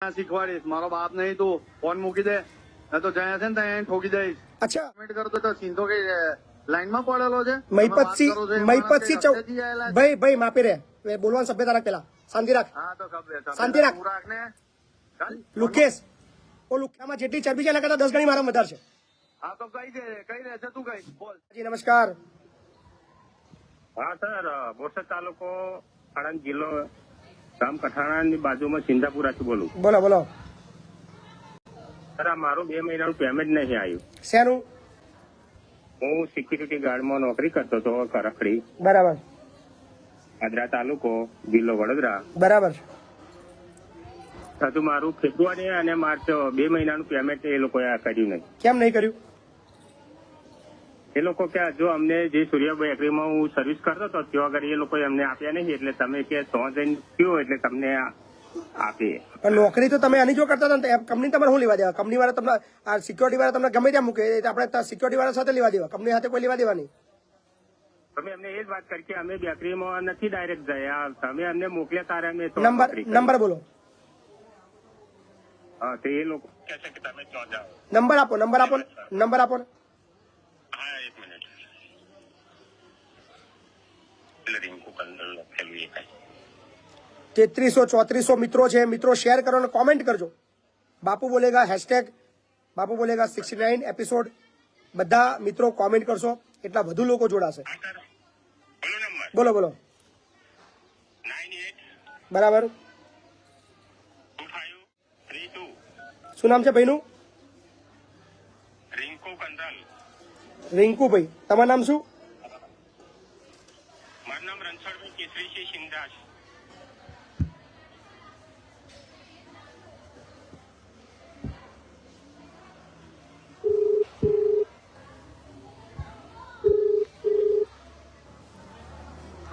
શીખવાડીશ મારો બાપ નહીં તું ફોન મૂકી દે તો જયા છે ને ત્યાં ઠોકી દઈશ. અચ્છા પેમેન્ટ કરતો તો સીધો કઈ લાઈન માં પડેલો છે. મહીપતસિંહ ભાઈ ભાઈ માપી રે બોલવાનું સભ્યતા રાખ પેલા શાંતિ રાખ. હા તો શાંતિ રાખ. તું રાખ ને લુકેશ ઓ લુકામાં જેટલી ચરબી છે એના કરતા 10 ગણી મારા વધારે છે. હા તો કઈ રહે છે તું કઈ બોલ. જી નમસ્કાર. હા સર બોરસદ તાલુકો આણંદ જિલ્લો ગામ કઠાણાની બાજુમાં સિંધાપુરાથી બોલું. બોલો બોલો સર આ મારું 2 મહિનાનું પેમેન્ટ નહીં આવ્યું. શેનું? હું સિક્યુરિટી ગાર્ડમાં નોકરી કરતો હતો કરખડી, બરાબર આદરા તાલુકો જિલ્લો વડોદરા. બરાબર હતું મારું ફેબ્રુઆરી અને માર્ચ 2 મહિનાનું પેમેન્ટ એ લોકોએ કર્યું નહીં. કેમ નહીં કર્યું? એ લોકો કે જો અમને જે સૂર્ય બેકરીમાં હું સર્વિસ કરતો હતો ત્યાં આગળ એ લોકોએ અમને આપ્યા નહીં, એટલે તમે કે તો જઈને થયું એટલે તમને આપીએ. પણ નોકરી તો તમે આની જો કરતા હતા ને કંપની તમારે શું લેવા દેવા? કંપની વાળા તમને આ સિક્યોરિટી વાળા તમને ગમે ત્યાં મૂકે, આપણે સિક્યોરિટી વાળા સાથે લેવા દેવા, કંપની સાથે કોઈ લેવા દેવા નહીં. તમે અમને એ જ વાત કરી કે અમે બેકરીમાં નથી ડાયરેક્ટ ગયા, તમે અમને મોકલ્યા તારે અમે નંબર બોલો. હા તો એ લોકો કહે છે કે તમે ત્યાં જાઓ. નંબર આપો નંબર આપો. હા 1 મિનિટ. એટલે રિંકુ કંદલ લખેલું એ કાંઈ 3300 3400 મિત્રો છે, મિત્રો શેર કરો અને કોમેન્ટ કરજો. બાપુ બોલેગા હેશટેગ બાપુ બોલેગા 69 એપિસોડ બધા મિત્રો કોમેન્ટ કરશો એટલા વધુ લોકો જોડાશે. બોલો બોલો. 98 બરાબર. 2532. શું નામ છે ભાઈનું? રિંકુ કંદલ. રિંકુભાઈ. તમારું નામ શું? મારું નામ રણછોડભાઈ કેસરીસિંહ સિંધાસ.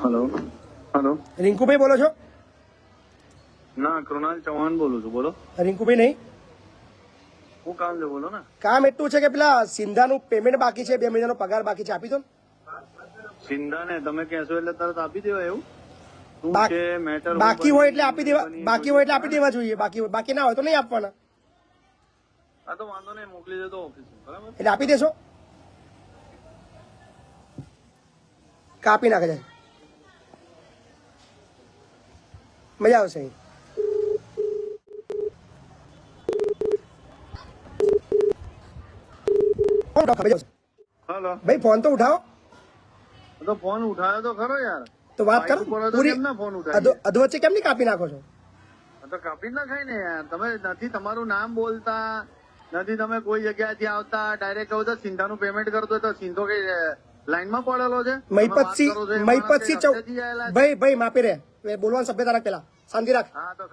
હેલો રિંકુભાઈ બોલો છો? ના કૃણાલ ચૌહાણ બોલું છું. બોલો. રિંકુભાઈ નહીં, હું કામ છે બોલો ને. કામ એટલું છે કે પેલા સિંધાનું પેમેન્ટ બાકી છે, 2 મહિનાનો પગાર બાકી છે, આપી દો ને. સિંધા ને તમે કહેશો એટલે તરત આપી દેવા એવું શું છે મેટર? બાકી હોય એટલે આપી દેવા જોઈએ. બાકી ના હોય તો નહીં આપવાના. હા તો વાંધો નહીં, મોકલી દેતો ઓફિસ બરાબર. એટલે આપી દેશો? કાપી નાખે છે, મજા આવશે. હેલો ભાઈ ફોન તો ઉઠાવો. તો ફોન ઉઠાયો તો ખરો યાર. તો વાત કરો પૂરી. કેમ ના ફોન ઉઠાય? અધવચ્ચે કેમ નહીં કાપી નાખો છો? તો કાપી ના ખાય ને યાર. તમે નથી તમારું નામ બોલતા, નથી તમે કોઈ જગ્યાએથી આવતા, ડાયરેક્ટ કહો તો સિંધાનું પેમેન્ટ કરતો તો સિંધો કઈ લાઈન માં પડેલો છે. મહીપતસિંહ ભાઈ માપી રે બોલવાનું સભ્યતા રાખ પેલા શાંતિ રાખ. હા તો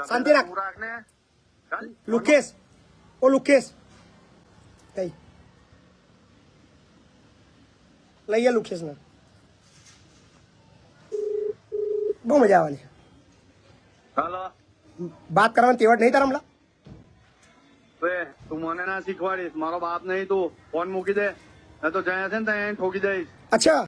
શાંતિ રાખ. તું રાખ ને લુકેશ ઓ લુકેશ કઈ લઈએ લુકેશ ને બહુ મજા આવવાની. હાલો વાત કરવાની તેવડ નહીં તારા હમણાં? તું મને ના શીખવાડીશ મારો બાપ નહીં તું ફોન મૂકી દે તો જયા છે ને ત્યાં ઠોકી દઈશ. અચ્છા